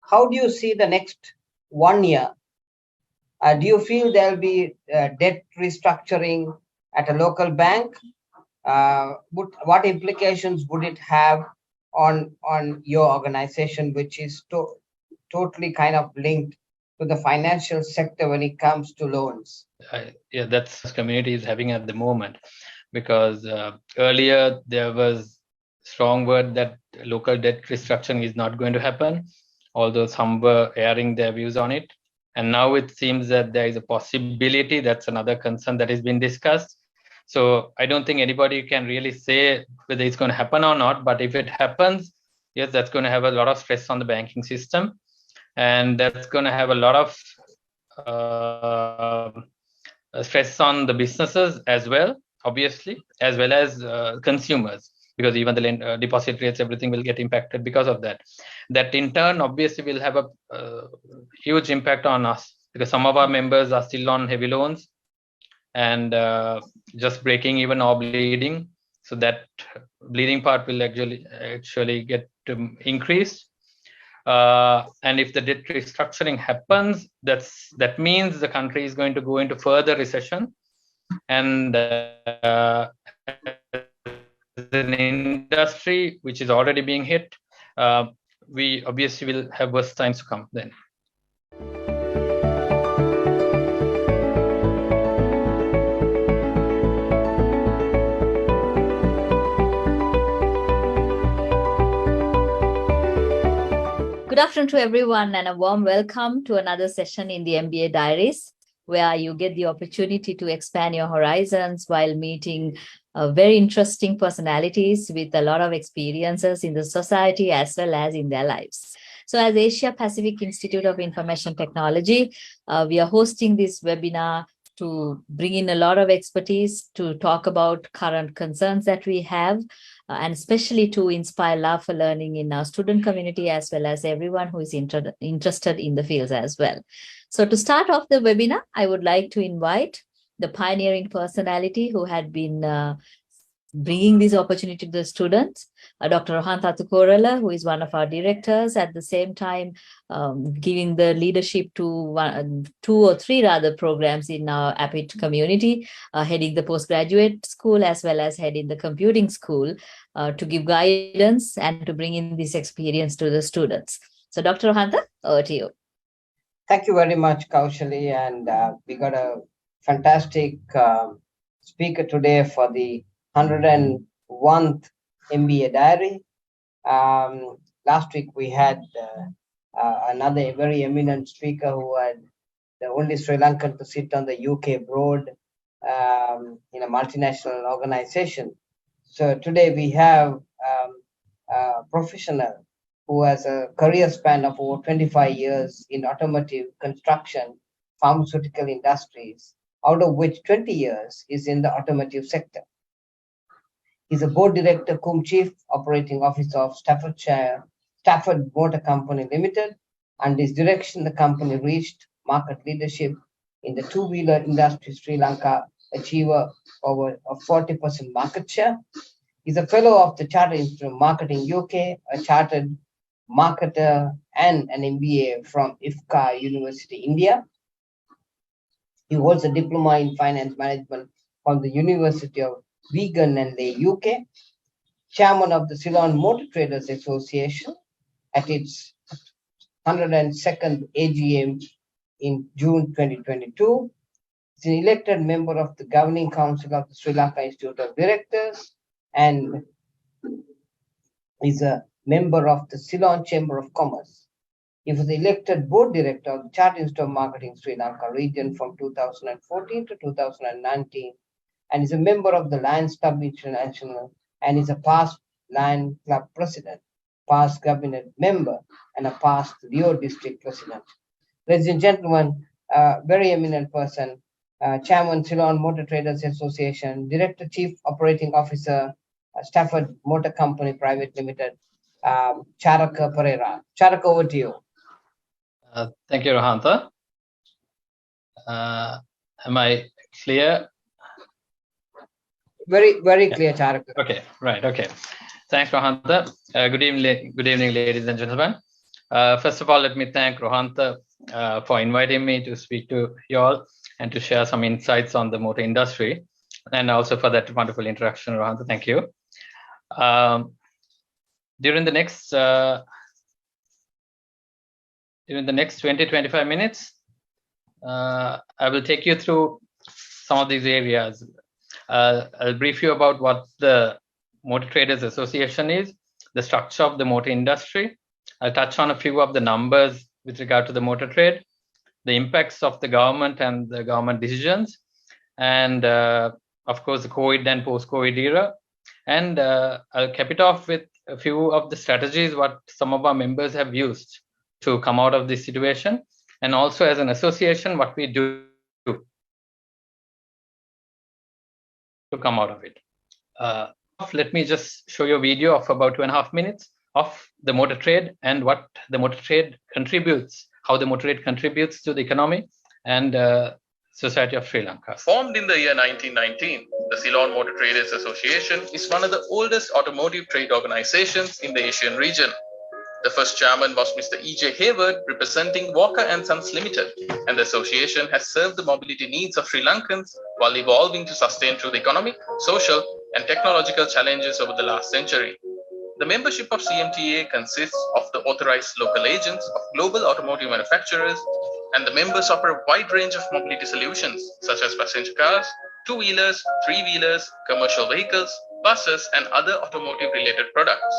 how do you see the next 1 year? Do you feel there'll be debt restructuring at a local bank? What implications would it have on your organization, which is totally kind of linked to the financial sector when it comes to loans? Yeah, that's community is having at the moment, because earlier there was strong word that local debt restructuring is not going to happen, although some were airing their views on it. And now it seems that there is a possibility. That's another concern that has been discussed. So I don't think anybody can really say whether it's going to happen or not. But if it happens, yes, that's going to have a lot of stress on the banking system, and that's going to have a lot of stress on the businesses as well, obviously, as well as consumers, because even the deposit rates, everything will get impacted because of that. That in turn, obviously, will have a huge impact on us, because some of our members are still on heavy loans and just breaking even or bleeding. So that bleeding part will actually get increased. And if the debt restructuring happens, that means the country is going to go into further recession. And as an industry which is already being hit, we obviously will have worse times to come then. Good afternoon to everyone, and a warm welcome to another session in the MBA Diaries, where you get the opportunity to expand your horizons while meeting very interesting personalities with a lot of experiences in the society as well as in their lives. So as Asia Pacific Institute of Information Technology, we are hosting this webinar to bring in a lot of expertise to talk about current concerns that we have, and especially to inspire love for learning in our student community as well as everyone who is interested in the fields as well. So to start off the webinar, I would like to invite the pioneering personality who had been bringing this opportunity to the students, Dr. Rohan Thatukorala, who is one of our directors, at the same time giving the leadership to two or three rather programs in our APIT community, heading the postgraduate school as well as heading the computing school, to give guidance and to bring in this experience to the students. So Dr. Rohantha, over to you. Thank you very much, Kaushali. And we got a fantastic speaker today for the 101th MBA Diary. Last week we had another very eminent speaker who had the only Sri Lankan to sit on the UK board in a multinational organization. So today we have a professional who has a career span of over 25 years in automotive, construction, pharmaceutical industries, out of which 20 years is in the automotive sector. He's a board director, cum chief operating officer of Stafford Motor Company Limited. Under his direction, the company reached market leadership in the two-wheeler industry, Sri Lanka, achiever over a 40% market share. He's a fellow of the Chartered Institute of Marketing UK, a chartered marketer, and an MBA from IFCA University, India. He holds a diploma in finance management from the University of Wigan and the UK, chairman of the Ceylon Motor Traders Association at its 102nd AGM in June 2022. He's an elected member of the governing council of the Sri Lanka Institute of Directors, and is a member of the Ceylon Chamber of Commerce. He was elected board director of the Chartered Institute of Marketing Sri Lanka region from 2014 to 2019, and is a member of the Lions Club International, and is a past Lion Club president, past cabinet member, and a past Rio district president. Ladies and gentlemen, very eminent person, Chairman Ceylon Motor Traders Association, Director Chief Operating Officer, Stafford Motor Company Private Limited, Charaka Perera. Charaka, over to you. Thank you, Rohantha. Am I clear? Very, very clear, Charaka. Okay, right. Okay. Thanks, Rohantha. Good evening, ladies and gentlemen. First of all, let me thank Rohantha for inviting me to speak to you all and to share some insights on the motor industry, and also for that wonderful introduction, Rohantha. Thank you. During the next 20-25 minutes, I will take you through some of these areas. I'll brief you about what the Motor Traders Association is, the structure of the motor industry. I'll touch on a few of the numbers with regard to the motor trade, the impacts of the government and the government decisions, and of course the COVID and post-COVID era. And I'll cap it off with a few of the strategies what some of our members have used to come out of this situation, and also as an association what we do to come out of it. Let me just show you a video of about 2.5 minutes of the motor trade and what the motor trade contributes, how the motor trade contributes to the economy and society of Sri Lanka. Formed in the year 1919, the Ceylon Motor Traders Association is one of the oldest automotive trade organizations in the Asian region. The first chairman was Mr. E.J. Hayward, representing Walker and Sons Limited, and the association has served the mobility needs of Sri Lankans while evolving to sustain through the economic, social, and technological challenges over the last century. The membership of CMTA consists of the authorized local agents of global automotive manufacturers, and the members offer a wide range of mobility solutions such as passenger cars, two-wheelers, three-wheelers, commercial vehicles, buses, and other automotive-related products.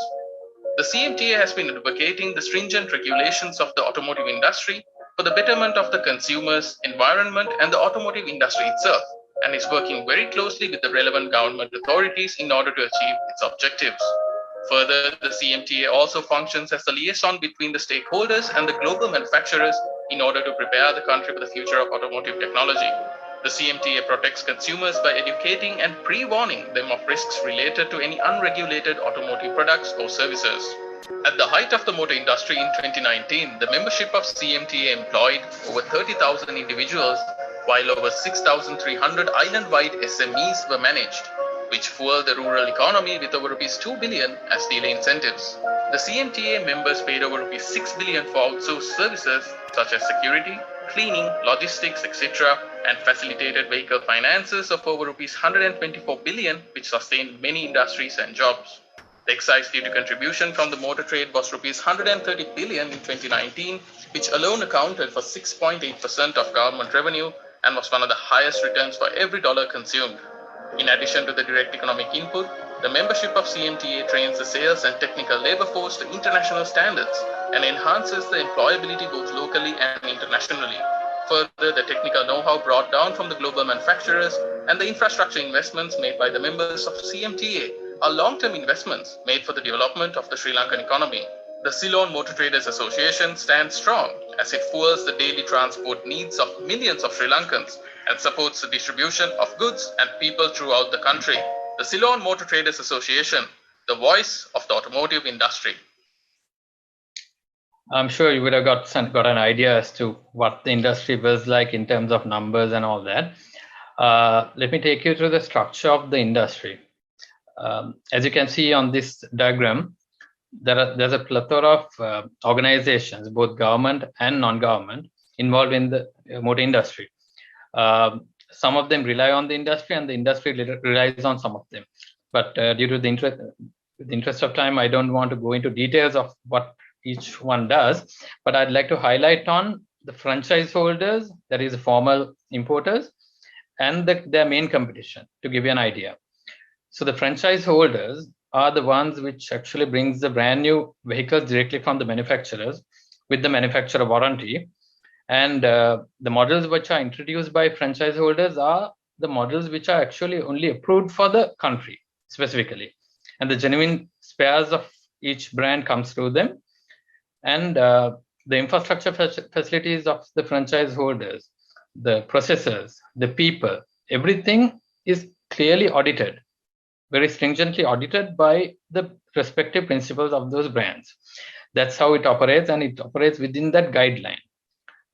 The CMTA has been advocating the stringent regulations of the automotive industry for the betterment of the consumers, environment, and the automotive industry itself, and is working very closely with the relevant government authorities in order to achieve its objectives. Further, the CMTA also functions as the liaison between the stakeholders and the global manufacturers in order to prepare the country for the future of automotive technology. The CMTA protects consumers by educating and pre-warning them of risks related to any unregulated automotive products or services. At the height of the motor industry in 2019, the membership of CMTA employed over 30,000 individuals, while over 6,300 island-wide SMEs were managed, which fueled the rural economy with over Rs 2 billion as daily incentives. The CMTA members paid over Rs 6 billion for outsourced services such as security, cleaning, logistics, etc., and facilitated vehicle finances of over Rs 124 billion, which sustained many industries and jobs. The excise duty contribution from the motor trade was Rs 130 billion in 2019, which alone accounted for 6.8% of government revenue and was one of the highest returns for every dollar consumed. In addition to the direct economic input, the membership of CMTA trains the sales and technical labor force to international standards and enhances the employability both locally and internationally. Further, the technical know-how brought down from the global manufacturers and the infrastructure investments made by the members of CMTA are long-term investments made for the development of the Sri Lankan economy. The Ceylon Motor Traders Association stands strong as it fuels the daily transport needs of millions of Sri Lankans and supports the distribution of goods and people throughout the country. The Ceylon Motor Traders Association, the voice of the automotive industry. I'm sure you would have got an idea as to what the industry was like in terms of numbers and all that. Let me take you through the structure of the industry. As you can see on this diagram, there's a plethora of organizations, both government and non-government, involved in the motor industry. Some of them rely on the industry and the industry relies on some of them. But due to the interest of time, I don't want to go into details of what each one does, but I'd like to highlight on the franchise holders, that is formal importers, and their main competition to give you an idea. So the franchise holders are the ones which actually brings the brand new vehicles directly from the manufacturers with the manufacturer warranty. And the models which are introduced by franchise holders are the models which are actually only approved for the country specifically. And the genuine spares of each brand comes through them. And the infrastructure facilities of the franchise holders, the processors, the people, everything is clearly audited, very stringently audited by the respective principles of those brands. That's how it operates, and it operates within that guideline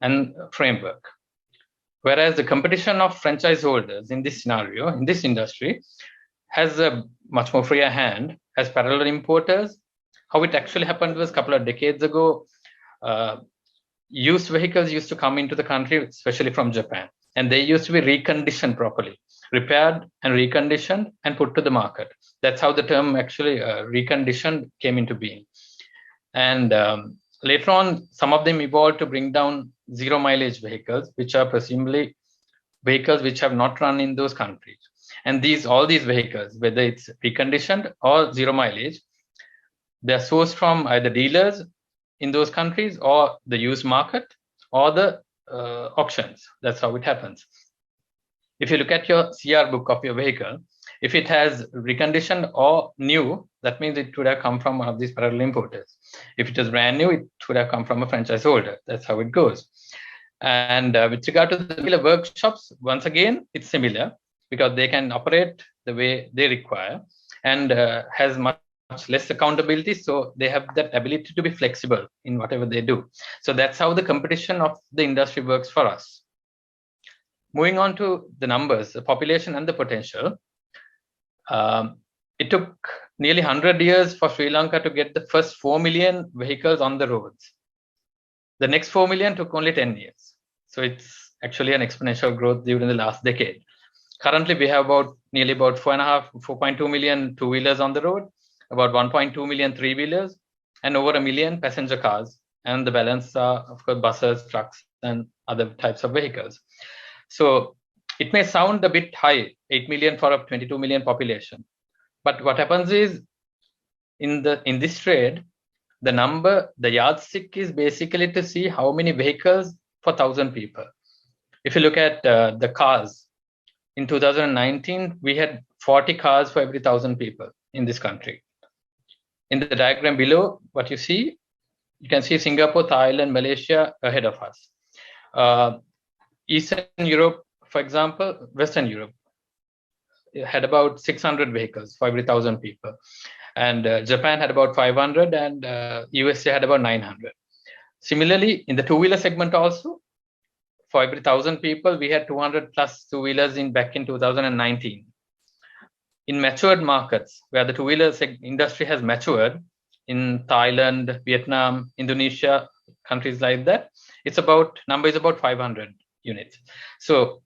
and framework. Whereas the competition of franchise holders in this scenario, in this industry, has a much more freer hand as parallel importers. How it actually happened was a couple of decades ago, used vehicles used to come into the country, especially from Japan, and they used to be reconditioned properly, repaired and reconditioned and put to the market. That's how the term actually reconditioned came into being. And later on, some of them evolved to bring down zero mileage vehicles, which are presumably vehicles which have not run in those countries. And all these vehicles, whether it's reconditioned or zero mileage, they're sourced from either dealers in those countries or the used market or the auctions. That's how it happens. If you look at your CR book of your vehicle, if it has reconditioned or new, that means it would have come from one of these parallel importers. If it is brand new, it would have come from a franchise holder. That's how it goes. And with regard to the regular workshops, once again, it's similar because they can operate the way they require and has much less accountability. So they have that ability to be flexible in whatever they do. So that's how the competition of the industry works for us. Moving on to the numbers, the population and the potential. It took nearly 100 years for Sri Lanka to get the first 4 million vehicles on the roads. The next 4 million took only 10 years. So it's actually an exponential growth during the last decade. Currently, we have nearly 4.2 million two-wheelers on the road, about 1.2 million three-wheelers, and over 1 million passenger cars. And the balance are, of course, buses, trucks, and other types of vehicles. So it may sound a bit high, 8 million for a 22 million population. But what happens is, in this trade, the yardstick is basically to see how many vehicles for 1,000 people. If you look at the cars, in 2019, we had 40 cars for every 1,000 people in this country. In the diagram below, what you can see Singapore, Thailand, Malaysia ahead of us. Eastern Europe, for example, Western Europe had about 600 vehicles for every 1,000 people. And Japan had about 500 and USA had about 900. Similarly, in the two-wheeler segment also, for every 1,000 people, we had 200 plus two-wheelers back in 2019. In matured markets, where the two-wheeler industry has matured, in Thailand, Vietnam, Indonesia, countries like that, number is about 500 units. So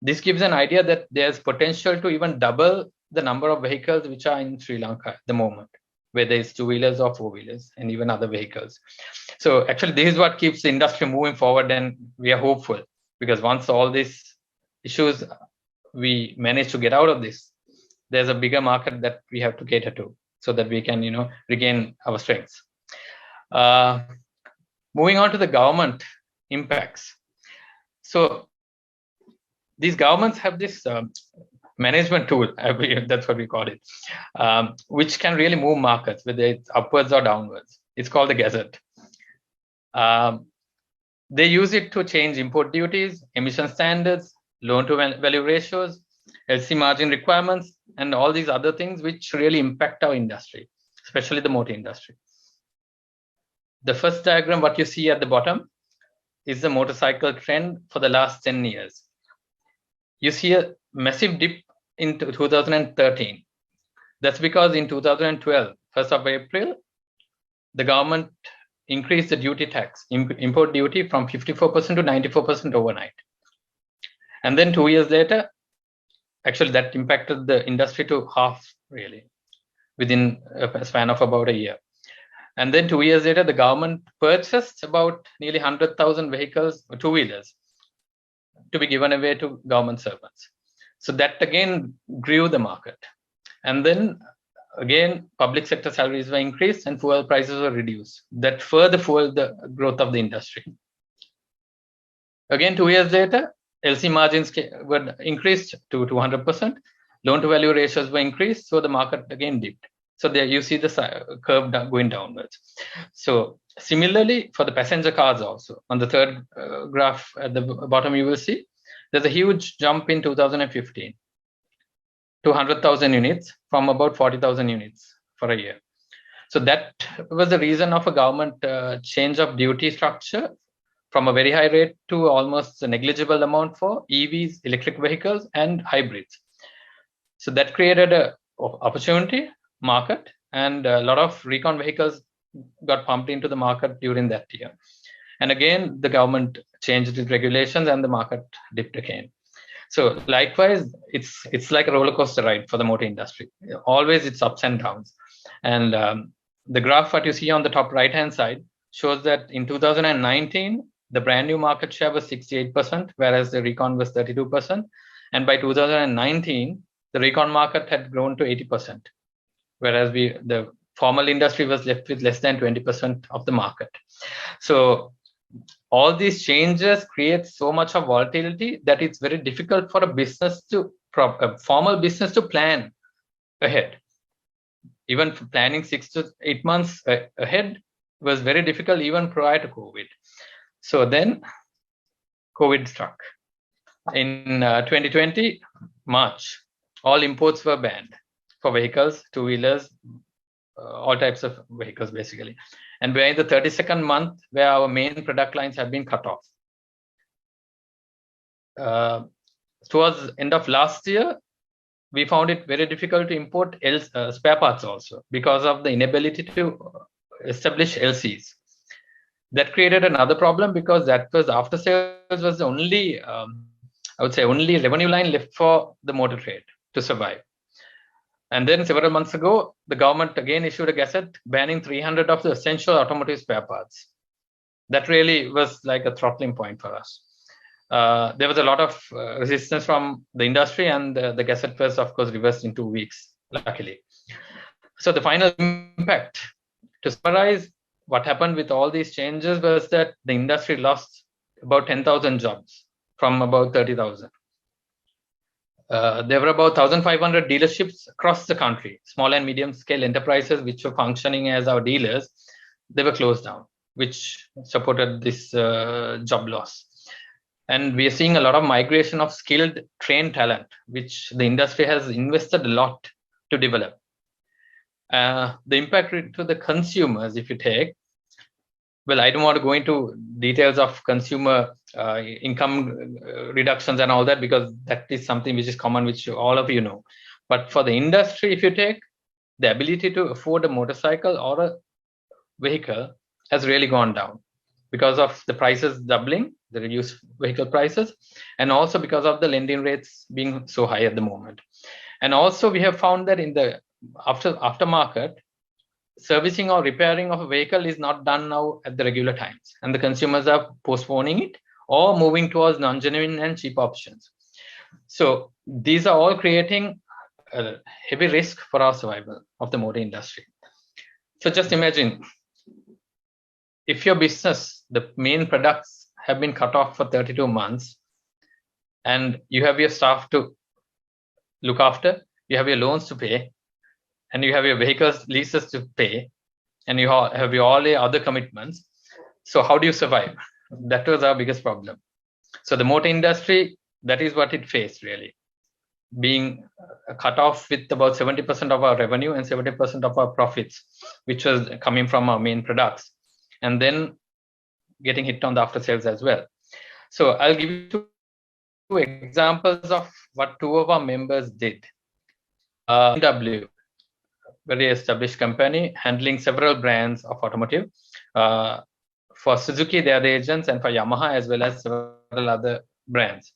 this gives an idea that there's potential to even double the number of vehicles which are in Sri Lanka at the moment, whether it's two-wheelers or four-wheelers and even other vehicles. So actually, this is what keeps the industry moving forward, and we are hopeful because once all these issues we manage to get out of this, there's a bigger market that we have to cater to so that we can, regain our strengths. Moving on to the government impacts. So these governments have this management tool, that's what we call it, which can really move markets, whether it's upwards or downwards. It's called the Gazette. They use it to change import duties, emission standards, loan-to-value ratios, LC margin requirements, and all these other things which really impact our industry, especially the motor industry. The first diagram, what you see at the bottom, is the motorcycle trend for the last 10 years. You see a massive dip in 2013. That's because in 2012, 1st of April, the government increased the duty tax, import duty from 54% to 94% overnight. And then 2 years later, actually that impacted the industry to half, really, within a span of about a year. And then 2 years later, the government purchased about nearly 100,000 vehicles, two-wheelers, to be given away to government servants. So that again grew the market. And then again, public sector salaries were increased and fuel prices were reduced. That further fueled the growth of the industry. Again, 2 years later, LC margins were increased to 200%. Loan-to-value ratios were increased, so the market again dipped. So there you see the curve going downwards. So similarly, for the passenger cars also, on the third graph at the bottom, you will see there's a huge jump in 2015 to 100,000 units from about 40,000 units for a year. So that was the reason of a government change of duty structure from a very high rate to almost a negligible amount for EVs, electric vehicles, and hybrids. So that created an opportunity market, and a lot of recon vehicles got pumped into the market during that year. And again, the government changed its regulations and the market dipped again. So likewise, it's like a roller coaster ride for the motor industry. Always it's ups and downs. And the graph what you see on the top right-hand side shows that in 2019, the brand new market share was 68%, whereas the recon was 32%. And by 2019, the recon market had grown to 80%, whereas the formal industry was left with less than 20% of the market. So all these changes create so much of volatility that it's very difficult for a formal business to plan ahead. Even planning 6 to 8 months ahead was very difficult even prior to COVID. So then COVID struck. In 2020, March, all imports were banned for vehicles, two-wheelers, all types of vehicles basically. And we're in the 32nd month where our main product lines have been cut off. Towards end of last year, we found it very difficult to import spare parts also because of the inability to establish LCs. That created another problem because that was after sales was the only, I would say, only revenue line left for the motor trade to survive. And then several months ago, the government again issued a gazette banning 300 of the essential automotive spare parts. That really was like a throttling point for us. There was a lot of resistance from the industry, and the gazette was, of course, reversed in 2 weeks, luckily. So the final impact, to summarize, what happened with all these changes was that the industry lost about 10,000 jobs from about 30,000. There were about 1,500 dealerships across the country, small and medium scale enterprises which were functioning as our dealers. They were closed down, which supported this job loss. And we are seeing a lot of migration of skilled, trained talent, which the industry has invested a lot to develop. The impact to the consumers, if you take, well, I don't want to go into details of consumer income reductions and all that, because that is something which is common, which all of you know. But for the industry, if you take, the ability to afford a motorcycle or a vehicle has really gone down because of the prices doubling, the reduced vehicle prices, and also because of the lending rates being so high at the moment. And also we have found that in the aftermarket, servicing or repairing of a vehicle is not done now at the regular times, and the consumers are postponing it or moving towards non-genuine and cheap options. So these are all creating a heavy risk for our survival of the motor industry. So just imagine, if your business, the main products have been cut off for 32 months, and you have your staff to look after, you have your loans to pay, and you have your vehicles leases to pay, and you have all your other commitments. So how do you survive? That was our biggest problem. So the motor industry, that is what it faced, really, being cut off with about 70% of our revenue and 70% of our profits, which was coming from our main products, and then getting hit on the after sales as well. So I'll give you two examples of what two of our members did. BMW, very established company handling several brands of automotive. For Suzuki, they are the agents, and for Yamaha as well as several other brands.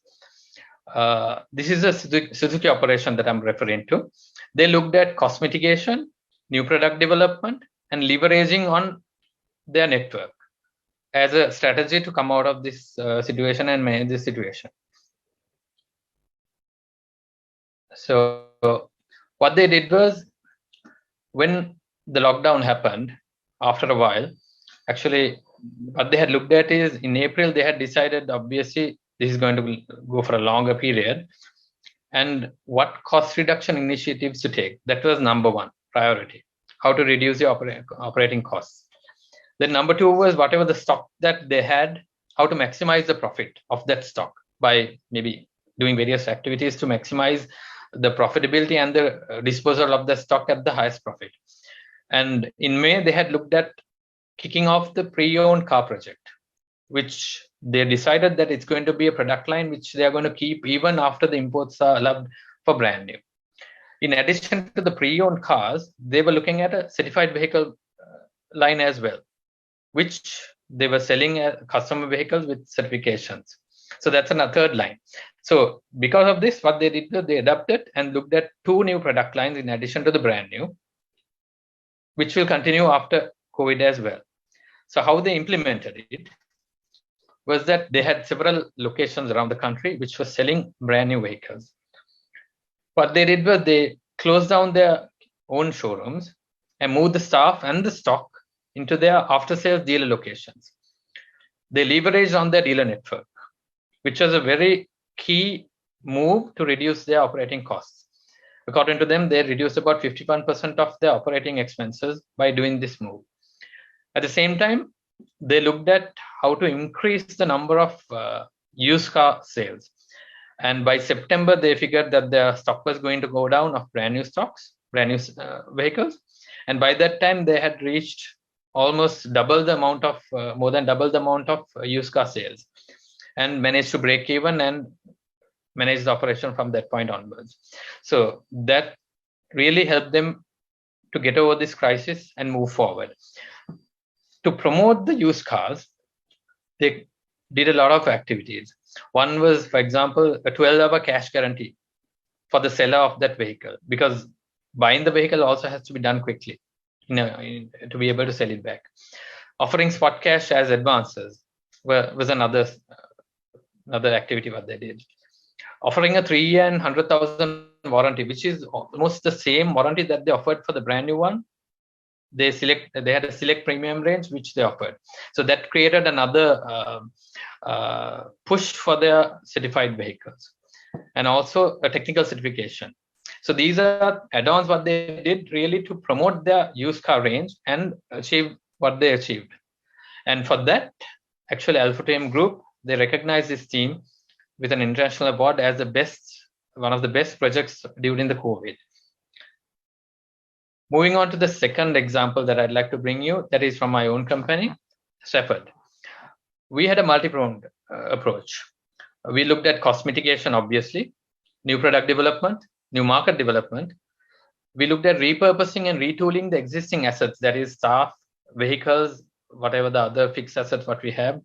This is a Suzuki operation that I'm referring to. They looked at cost mitigation, new product development, and leveraging on their network as a strategy to come out of this situation and manage this situation. So what they did was, when the lockdown happened, after a while, actually what they had looked at is, in April they had decided, obviously this is going to go for a longer period, and what cost reduction initiatives to take. That was number one priority, how to reduce your operating costs. Then number two was, whatever the stock that they had, how to maximize the profit of that stock by maybe doing various activities to maximize the profitability and the disposal of the stock at the highest profit. And in May, they had looked at kicking off the pre-owned car project, which they decided that it's going to be a product line which they are going to keep even after the imports are allowed for brand new. In addition to the pre-owned cars, they were looking at a certified vehicle line as well, which they were selling customer vehicles with certifications. So that's another third line. So because of this, what they did was they adapted and looked at 2 new product lines in addition to the brand new, which will continue after COVID as well. So how they implemented it was that they had several locations around the country which were selling brand new vehicles. What they did was they closed down their own showrooms and moved the staff and the stock into their after-sales dealer locations. They leveraged on their dealer network, which was a very key move to reduce their operating costs. According to them, they reduced about 51% of their operating expenses by doing this move. At the same time, they looked at how to increase the number of used car sales. And by September, they figured that their stock was going to go down of brand new stocks, brand new vehicles. And by that time, they had reached almost double the amount of, more than double the amount of used car sales, and managed to break even and manage the operation from that point onwards. So that really helped them to get over this crisis and move forward. To promote the used cars, they did a lot of activities. One was, for example, a 12-hour cash guarantee for the seller of that vehicle, because buying the vehicle also has to be done quickly to be able to sell it back. Offering spot cash as advances was another activity what they did. Offering a 3-year and 100,000 warranty, which is almost the same warranty that they offered for the brand new one. They had a select premium range which they offered. So that created another push for their certified vehicles, and also a technical certification. So these are add-ons what they did really to promote their used car range and achieve what they achieved. And for that, actually Alpha Team Group, they recognized this team with an international award as one of the best projects during the COVID. Moving on to the second example that I'd like to bring you, that is from my own company, Stafford. We had a multi-pronged approach. We looked at cost mitigation, obviously, new product development, new market development. We looked at repurposing and retooling the existing assets, that is staff, vehicles, whatever the other fixed assets what we have,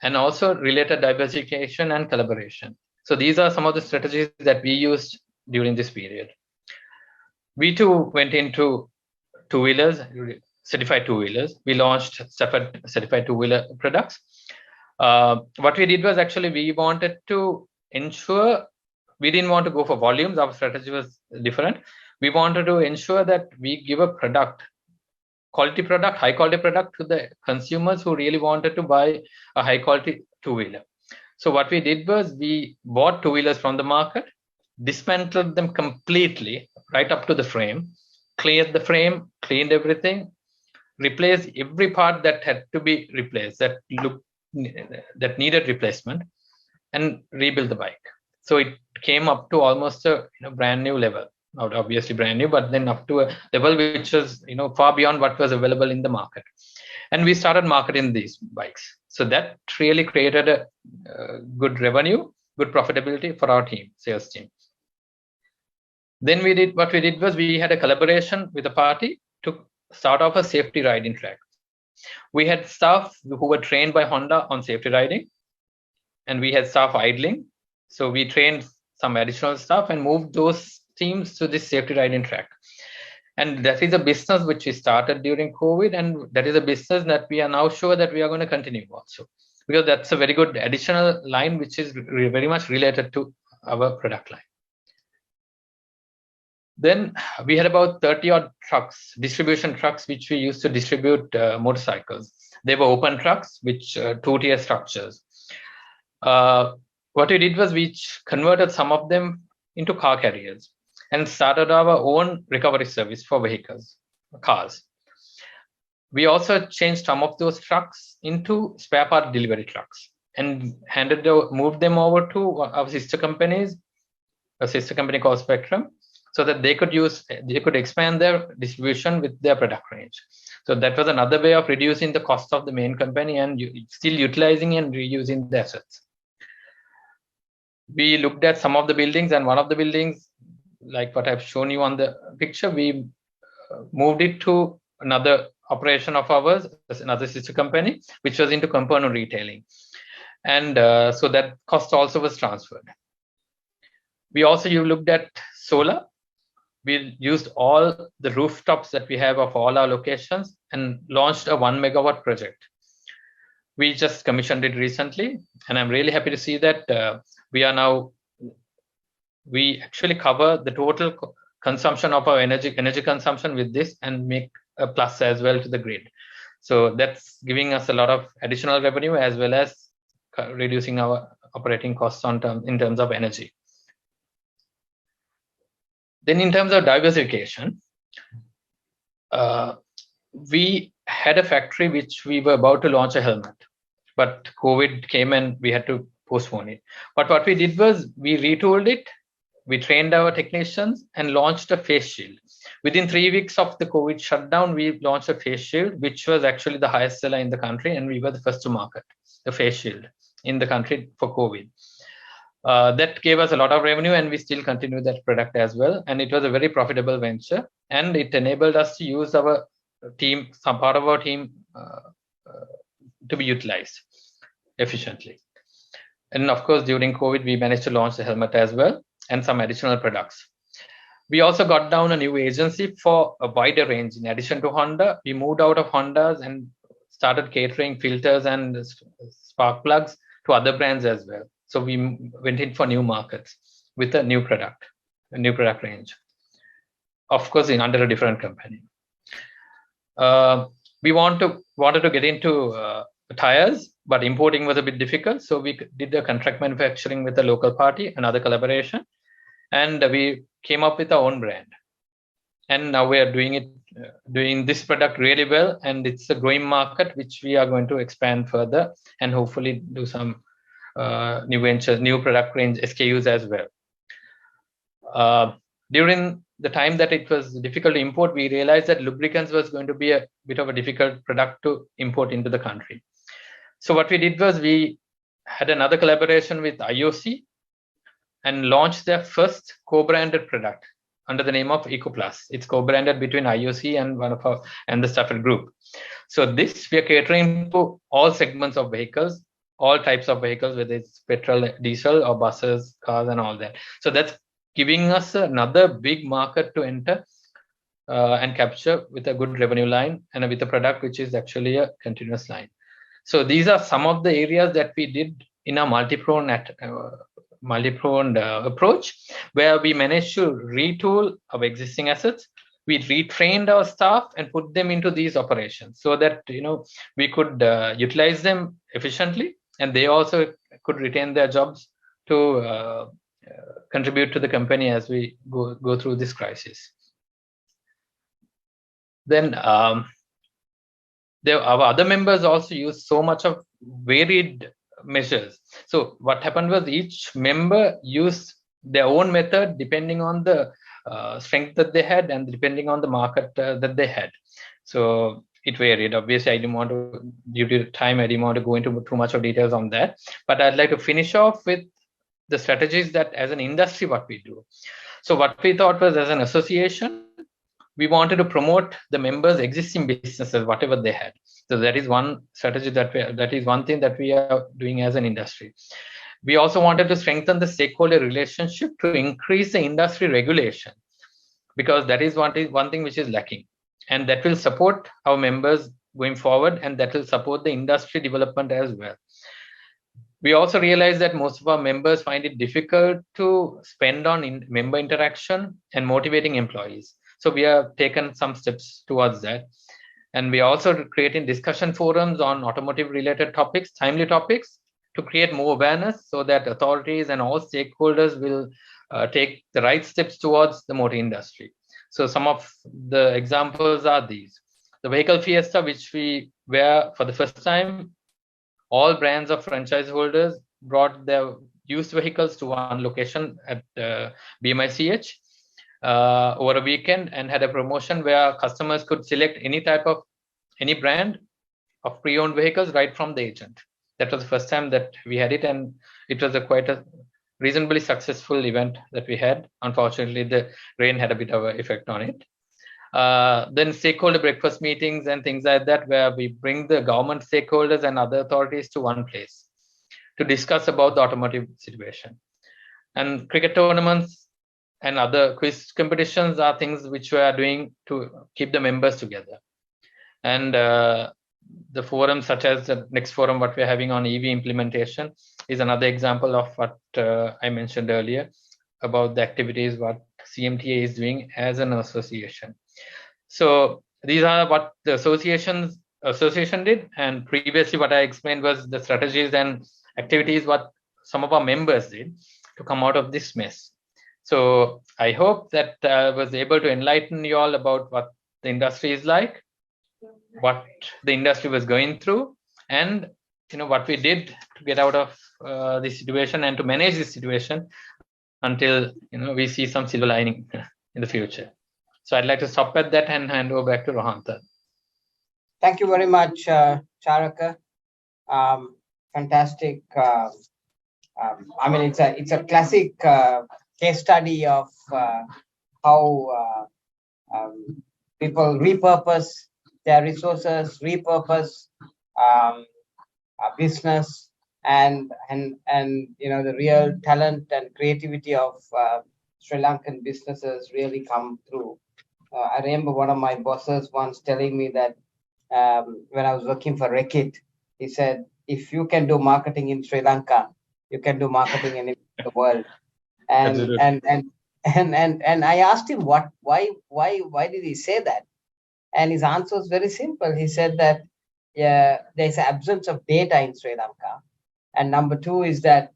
and also related diversification and collaboration. So these are some of the strategies that we used during this period. We too went into two-wheelers, certified two-wheelers. We launched Stafford certified two-wheeler products. What we did was actually we wanted to ensure, we didn't want to go for volumes. Our strategy was different. We wanted to ensure that we give a product, high quality product to the consumers who really wanted to buy a high quality two-wheeler. So what we did was we bought two-wheelers from the market, dismantled them completely right up to the frame, cleared the frame, cleaned everything, replaced every part that had to be replaced, that needed replacement, and rebuild the bike. So it came up to almost a brand new level. Not obviously brand new, but then up to a level which was far beyond what was available in the market. And we started marketing these bikes. So that really created a good revenue, good profitability for our team, sales team. Then what we did was we had a collaboration with a party to start off a safety riding track. We had staff who were trained by Honda on safety riding, and we had staff idling. So we trained some additional staff and moved those teams to this safety riding track. And that is a business which we started during COVID, and that is a business that we are now sure that we are going to continue also, because that's a very good additional line which is very much related to our product line. Then we had about 30 odd trucks, distribution trucks, which we used to distribute motorcycles. They were open trucks, which two-tier structures. What we did was we converted some of them into car carriers and started our own recovery service for vehicles, cars. We also changed some of those trucks into spare part delivery trucks and moved them over to our sister companies, a sister company called Spectrum, so that they could expand their distribution with their product range. So that was another way of reducing the cost of the main company and still utilizing and reusing the assets. We looked at some of the buildings, and one of the buildings, like what I've shown you on the picture, we moved it to another operation of ours, another sister company, which was into component retailing. And so that cost also was transferred. We also looked at solar. We used all the rooftops that we have of all our locations and launched a 1 megawatt project. We just commissioned it recently, and I'm really happy to see that we actually cover the total consumption of our energy consumption with this and make a plus as well to the grid. So that's giving us a lot of additional revenue as well as reducing our operating costs in terms of energy. Then in terms of diversification, we had a factory which we were about to launch a helmet, but COVID came and we had to postpone it. But what we did was we retooled it, we trained our technicians and launched a face shield. Within 3 weeks of the COVID shutdown, we launched a face shield, which was actually the highest seller in the country, and we were the first to market the face shield in the country for COVID. That gave us a lot of revenue, and we still continue that product as well. And it was a very profitable venture, and it enabled us to use our team, some part of our team, to be utilized efficiently. And of course, during COVID, we managed to launch the helmet as well and some additional products. We also got down a new agency for a wider range. In addition to Honda, we moved out of Hondas and started catering filters and spark plugs to other brands as well. So we went in for new markets with a new product range. Of course, under a different company. We wanted to get into tires, but importing was a bit difficult. So we did the contract manufacturing with a local party, another collaboration, and we came up with our own brand. And now we are doing this product really well, and it's a growing market which we are going to expand further and hopefully do some new ventures, new product range SKUs as well. During the time that it was difficult to import, we realized that lubricants was going to be a bit of a difficult product to import into the country. So what we did was we had another collaboration with IOC and launched their first co-branded product under the name of EcoPlus. It's co-branded between IOC and the Stafford group. So this we are catering to all segments of vehicles, all types of vehicles, whether it's petrol, diesel, or buses, cars, and all that. So that's giving us another big market to enter and capture with a good revenue line and with a product which is actually a continuous line. So these are some of the areas that we did in a multi-pronged approach, where we managed to retool our existing assets. We retrained our staff and put them into these operations so that we could utilize them efficiently, and they also could retain their jobs to contribute to the company as we go through this crisis. Then our other members also use so much of varied measures. So what happened was each member used their own method depending on the strength that they had and depending on the market that they had. So it varied. Obviously, due to time, I didn't want to go into too much of details on that. But I'd like to finish off with the strategies that as an industry, what we do. So what we thought was, as an association, we wanted to promote the members' existing businesses, whatever they had. So that is one strategy that is one thing that we are doing as an industry. We also wanted to strengthen the stakeholder relationship to increase the industry regulation, because that is one thing which is lacking, and that will support our members going forward, and that will support the industry development as well. We also realized that most of our members find it difficult to spend on member interaction and motivating employees. So we have taken some steps towards that. And we are also creating discussion forums on automotive related topics, timely topics, to create more awareness so that authorities and all stakeholders will take the right steps towards the motor industry. So some of the examples are these. The vehicle fiesta, which where for the first time, all brands of franchise holders brought their used vehicles to one location at BMICH over a weekend, and had a promotion where customers could select any brand of pre-owned vehicles right from the agent. That was the first time that we had it, and it was quite a reasonably successful event that we had. Unfortunately, the rain had a bit of an effect on it. Then stakeholder breakfast meetings and things like that, where we bring the government stakeholders and other authorities to one place to discuss about the automotive situation. And cricket tournaments and other quiz competitions are things which we are doing to keep the members together. And the forums such as the next forum what we're having on EV implementation is another example of what I mentioned earlier about the activities what CMTA is doing as an association. So these are what the association did, and previously what I explained was the strategies and activities what some of our members did to come out of this mess. So I hope that I was able to enlighten you all about what the industry is like, what the industry was going through, and what we did to get out of this situation and to manage this situation until we see some silver lining in the future. So I'd like to stop at that and hand over back to Rohantha. Thank you very much, Charaka. Fantastic. I mean, it's a classic case study of how people repurpose their resources, repurpose business, and the real talent and creativity of Sri Lankan businesses really come through. I remember one of my bosses once telling me that when I was working for Reckitt, he said, if you can do marketing in Sri Lanka, you can do marketing in the world. And I asked him why did he say that? And his answer was very simple. He said that there's an absence of data in Sri Lanka, and number two is that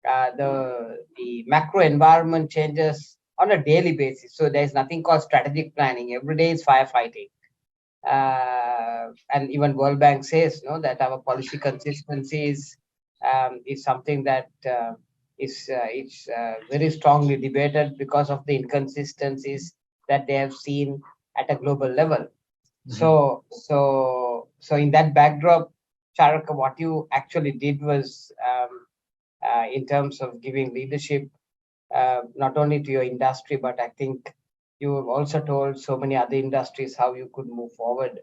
the macro environment changes on a daily basis. So there's nothing called strategic planning. Every day is firefighting. And even World Bank says that our policy consistency is something that is very strongly debated because of the inconsistencies that they have seen at a global level. Mm-hmm. So in that backdrop, Charaka, what you actually did was in terms of giving leadership not only to your industry, but I think you have also told so many other industries how you could move forward.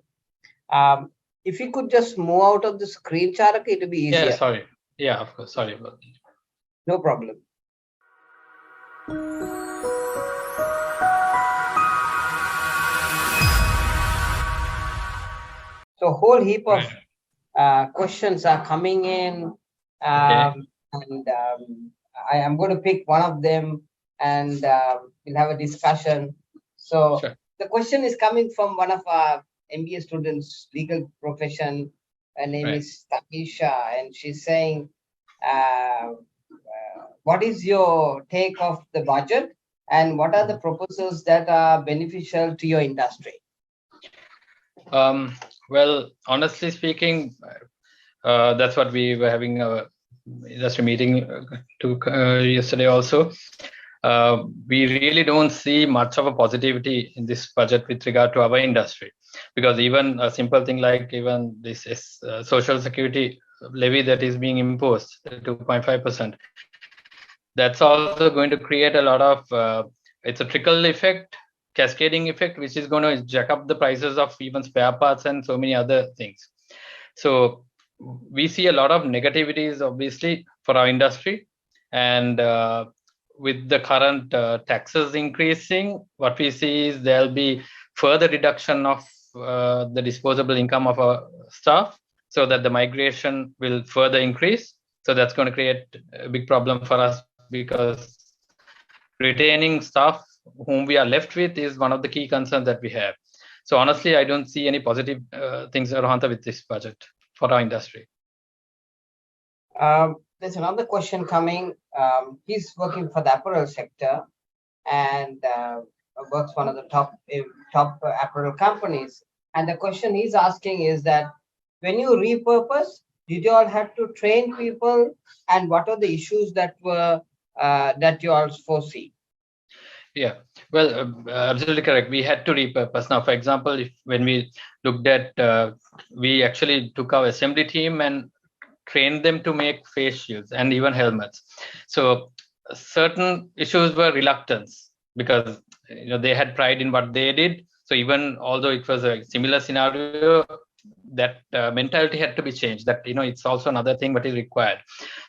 If you could just move out of the screen, Charaka, it would be easier. Yeah, sorry. Yeah, of course. Sorry about that. No problem. So a whole heap of questions are coming in. Okay. And I am going to pick one of them and we'll have a discussion. So sure. The question is coming from one of our MBA students, legal profession. Her name is Takisha, and she's saying, what is your take of the budget and what are the proposals that are beneficial to your industry? Well, honestly speaking, that's what we were having a industry meeting yesterday also. We really don't see much of a positivity in this budget with regard to our industry, because even a simple thing like even this social security levy that is being imposed, 2.5%, that's also going to create a lot of, it's a trickle effect, cascading effect, which is going to jack up the prices of even spare parts and so many other things. So we see a lot of negativities, obviously, for our industry. And with the current taxes increasing, what we see is there'll be further reduction of the disposable income of our staff, so that the migration will further increase. So that's going to create a big problem for us, because retaining staff whom we are left with is one of the key concerns that we have. So honestly, I don't see any positive things, Rohantha, with this budget for our industry. There's another question coming. He's working for the apparel sector and works one of the top apparel companies. And the question he's asking is that when you repurpose, did you all have to train people, and what are the issues that were that you all foresee? Yeah, well, absolutely correct. We had to repurpose. Now, for example, when we looked at, we actually took our assembly team and trained them to make face shields and even helmets. So certain issues were reluctance, because they had pride in what they did. So So even although it was a similar scenario, that mentality had to be changed, that it's also another thing what is required.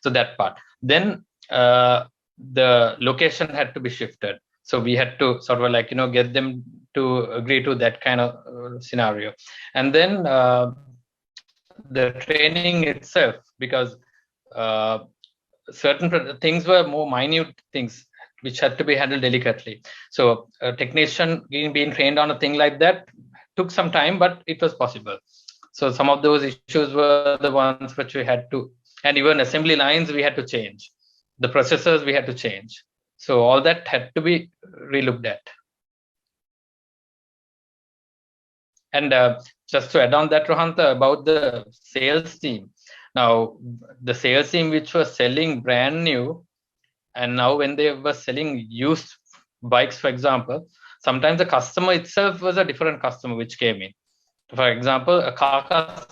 So that part. Then the location had to be shifted, so we had to sort of like get them to agree to that kind of scenario. And then the training itself, because certain things were more minute things which had to be handled delicately. So a technician being trained on a thing like that took some time, but it was possible. So some of those issues were the ones which we had to, and even assembly lines we had to change, the processors we had to change. So all that had to be relooked at. And just to add on that, Rohantha, about the sales team. Now, the sales team which was selling brand new, and now when they were selling used bikes, for example, sometimes the customer itself was a different customer which came in. For example, car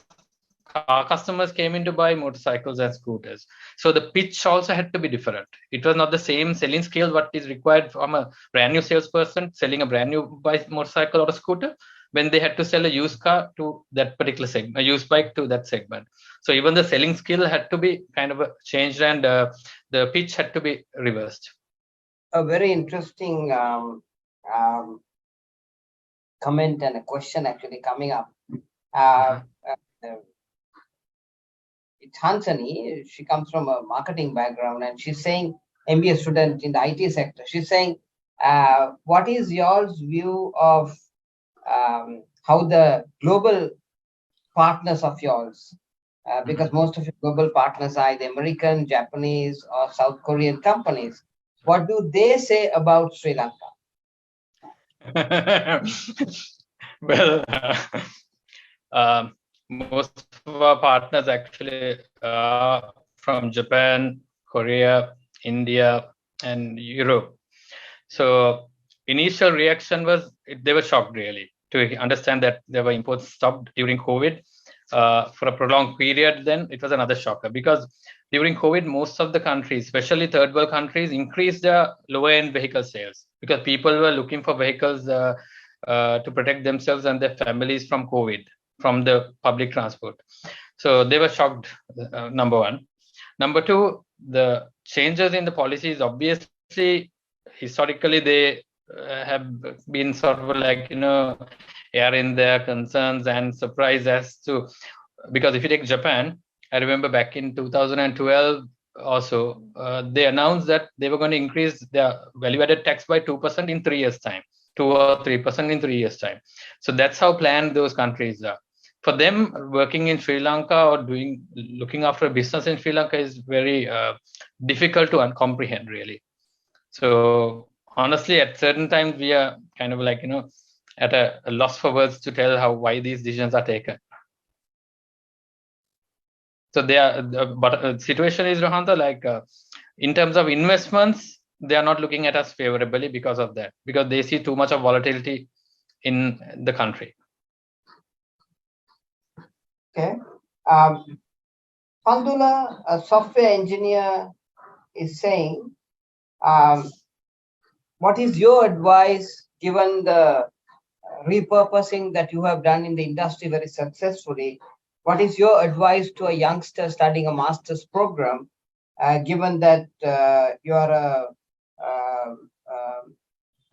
customers came in to buy motorcycles and scooters. So the pitch also had to be different. It was not the same selling skill what is required from a brand new salesperson selling a brand new motorcycle or a scooter, when they had to sell a used car to that particular segment, a used bike to that segment. So even the selling skill had to be kind of changed, and the pitch had to be reversed. A very interesting comment and a question actually coming up. It's Hansani. She comes from a marketing background, and she's saying, MBA student in the IT sector. She's saying, what is your view of how the global partners of yours, because most of your global partners are either American, Japanese, or South Korean companies, what do they say about Sri Lanka? Well, most of our partners actually are from Japan, Korea, India, and Europe. So initial reaction was they were shocked really to understand that there were imports stopped during COVID for a prolonged period. Then it was another shocker, because during COVID, most of the countries, especially third world countries, increased their lower end vehicle sales because people were looking for vehicles to protect themselves and their families from COVID, from the public transport. So they were shocked, number one. Number two, the changes in the policies, obviously, historically, they have been sort of like, airing their concerns and surprise as to, because if you take Japan, I remember back in 2012 also, they announced that they were going to increase their value-added tax by 2% in 3 years' time, 2 or 3% in 3 years' time. So that's how planned those countries are. For them, working in Sri Lanka or looking after a business in Sri Lanka is very difficult to comprehend, really. So honestly, at certain times, we are kind of like, at a loss for words to tell why these decisions are taken. So they are, but the situation is, Rohantha, like in terms of investments, they are not looking at us favorably because of that, because they see too much of volatility in the country. Okay. Pandula, a software engineer, is saying, what is your advice given the repurposing that you have done in the industry very successfully? What is your advice to a youngster studying a master's program, given that you are a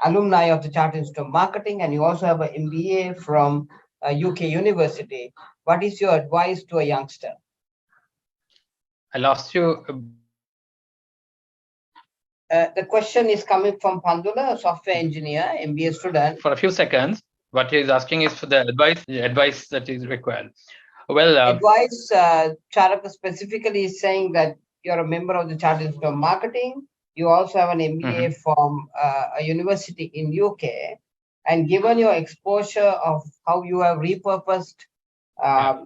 alumni of the Chartered Institute of Marketing and you also have an MBA from a UK university? What is your advice to a youngster? I lost you. The question is coming from Pandula, a software engineer, MBA student. For a few seconds, what he is asking is for the advice that is required. Well, advice, Charaka specifically is saying that you're a member of the Chartered Institute of Marketing. You also have an MBA from a university in UK. And given your exposure of how you have repurposed a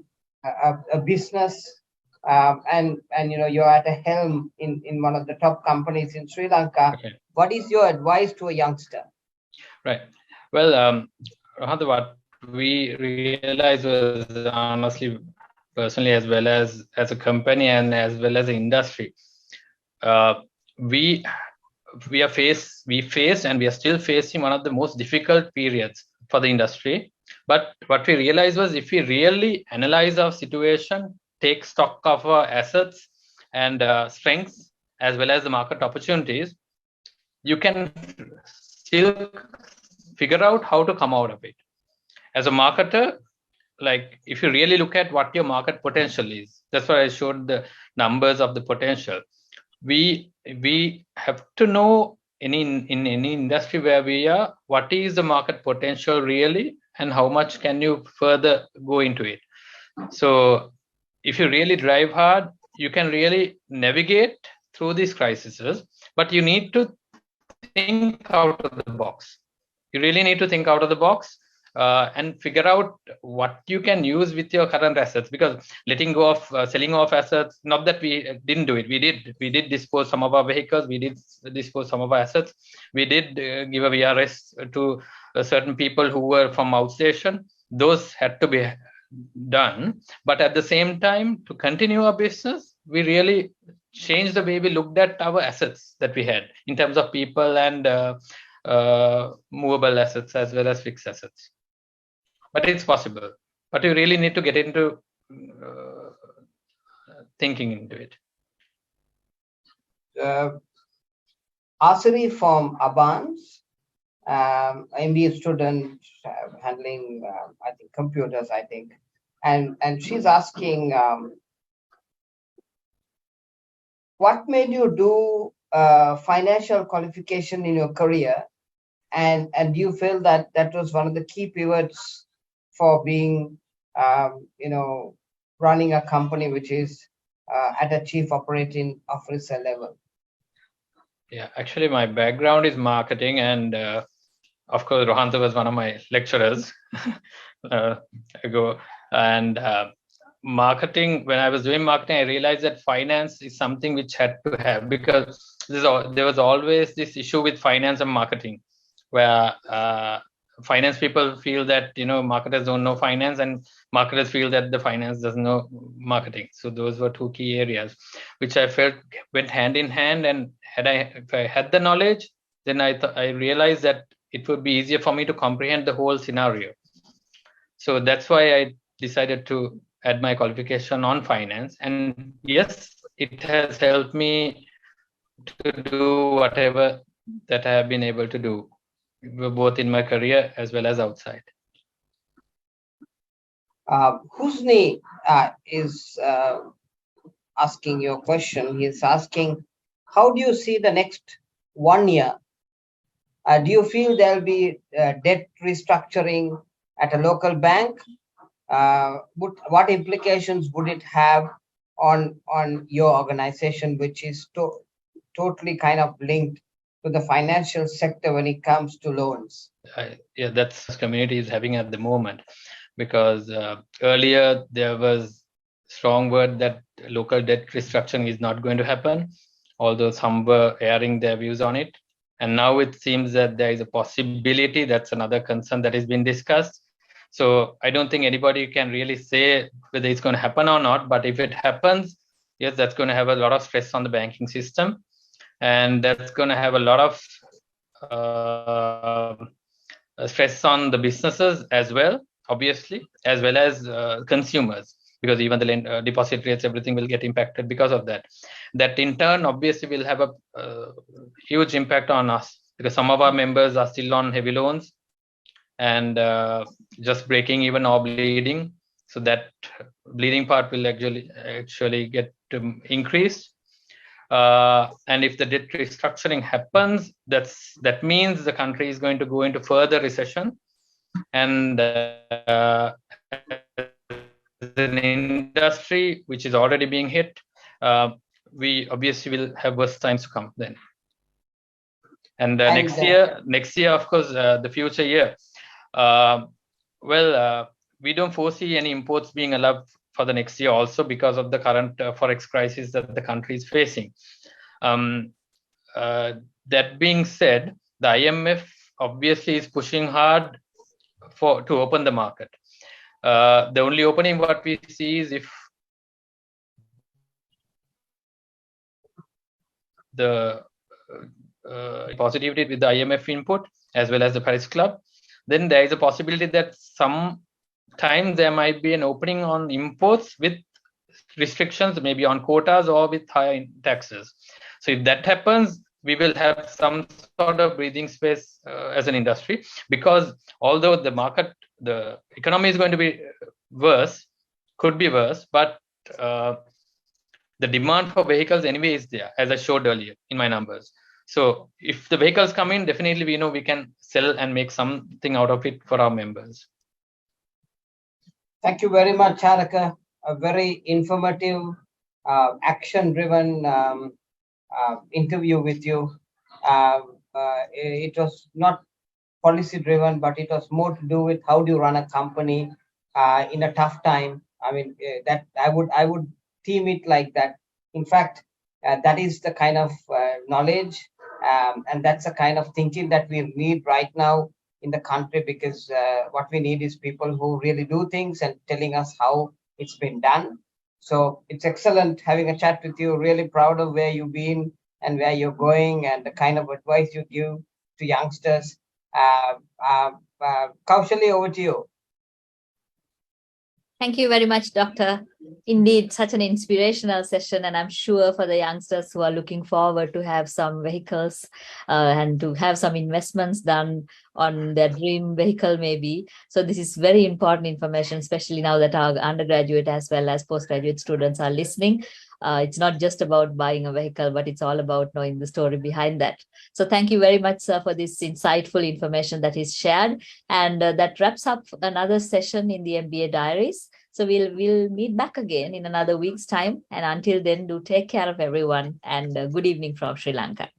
business, and you're at a helm in one of the top companies in Sri Lanka, what is your advice to a youngster? Right. Well, Rohantha, what we realized was, honestly, personally, as well as a company and as well as an industry, we faced and we are still facing one of the most difficult periods for the industry. But what we realized was, if we really analyze our situation, take stock of our assets and strengths, as well as the market opportunities, you can still figure out how to come out of it. As a marketer, like if you really look at what your market potential is, that's why I showed the numbers of the potential. We have to know in any industry where we are, what is the market potential really, and how much can you further go into it. So if you really drive hard, you can really navigate through these crises, but you need to think out of the box. You really need to think out of the box and figure out what you can use with your current assets. Because letting go of selling off assets, not that we didn't do it, we did dispose some of our vehicles, we did dispose some of our assets, we did give a VRS to certain people who were from outstation. Those had to be done, but at the same time, to continue our business, we really changed the way we looked at our assets that we had in terms of people and movable assets as well as fixed assets. But it's possible, but you really need to get into thinking into it. Asari from Abans, MBA student handling, I think, computers, I think. And she's asking, what made you do financial qualification in your career? And do you feel that that was one of the key pivots for being, running a company which is at a chief operating officer level? Yeah, actually, my background is marketing, and of course, Rohanta was one of my lecturers ago. And marketing, when I was doing marketing, I realized that finance is something which had to have, because there was always this issue with finance and marketing, where finance people feel that marketers don't know finance, and marketers feel that the finance doesn't know marketing. So those were two key areas which I felt went hand in hand. And if I had the knowledge, then I realized that it would be easier for me to comprehend the whole scenario. So that's why I decided to add my qualification on finance. And yes, it has helped me to do whatever that I have been able to do, both in my career as well as outside. Husni is asking your question. He's asking, how do you see the next 1 year? Do you feel there'll be debt restructuring at a local bank? What implications would it have on your organization, which is totally kind of linked to the financial sector when it comes to loans? Yeah, that's community is having at the moment, because earlier there was strong word that local debt restructuring is not going to happen, although some were airing their views on it. And now it seems that there is a possibility. That's another concern that has been discussed. So I don't think anybody can really say whether it's going to happen or not. But if it happens, yes, that's going to have a lot of stress on the banking system. And that's going to have a lot of stress on the businesses as well, obviously, as well as consumers, because even the deposit rates, everything will get impacted because of that. That in turn, obviously, will have a huge impact on us, because some of our members are still on heavy loans and just breaking even or bleeding. So that bleeding part will actually get increased. And if the debt restructuring happens, that means the country is going to go into further recession. And as an industry which is already being hit, we obviously will have worse times to come then. And next year, of course, the future year. We don't foresee any imports being allowed for the next year also, because of the current forex crisis that the country is facing. That being said, the IMF obviously is pushing hard to open the market. The only opening what we see is if the positivity with the IMF input as well as the Paris Club. then there is a possibility that sometimes there might be an opening on imports with restrictions, maybe on quotas or with higher taxes. So if that happens, we will have some sort of breathing space as an industry, because although the economy is going to be worse, could be worse, but the demand for vehicles anyway is there, as I showed earlier in my numbers. So if the vehicles come in, definitely we know we can sell and make something out of it for our members. Thank you very much, Charaka. A very informative, action-driven interview with you. It was not policy-driven, but it was more to do with how do you run a company in a tough time. I mean, that I would theme it like that. In fact, that is the kind of knowledge and that's the kind of thinking that we need right now in the country, because what we need is people who really do things and telling us how it's been done. So it's excellent having a chat with you. Really proud of where you've been and where you're going and the kind of advice you give to youngsters. Kaushali, over to you. Thank you very much, Doctor. Indeed, such an inspirational session, and I'm sure for the youngsters who are looking forward to have some vehicles and to have some investments done on their dream vehicle maybe. So this is very important information, especially now that our undergraduate as well as postgraduate students are listening. It's not just about buying a vehicle, but it's all about knowing the story behind that. So thank you very much, sir, for this insightful information that is shared. And that wraps up another session in the MBA Diaries. So we'll meet back again in another week's time. And until then, do take care of everyone, and good evening from Sri Lanka.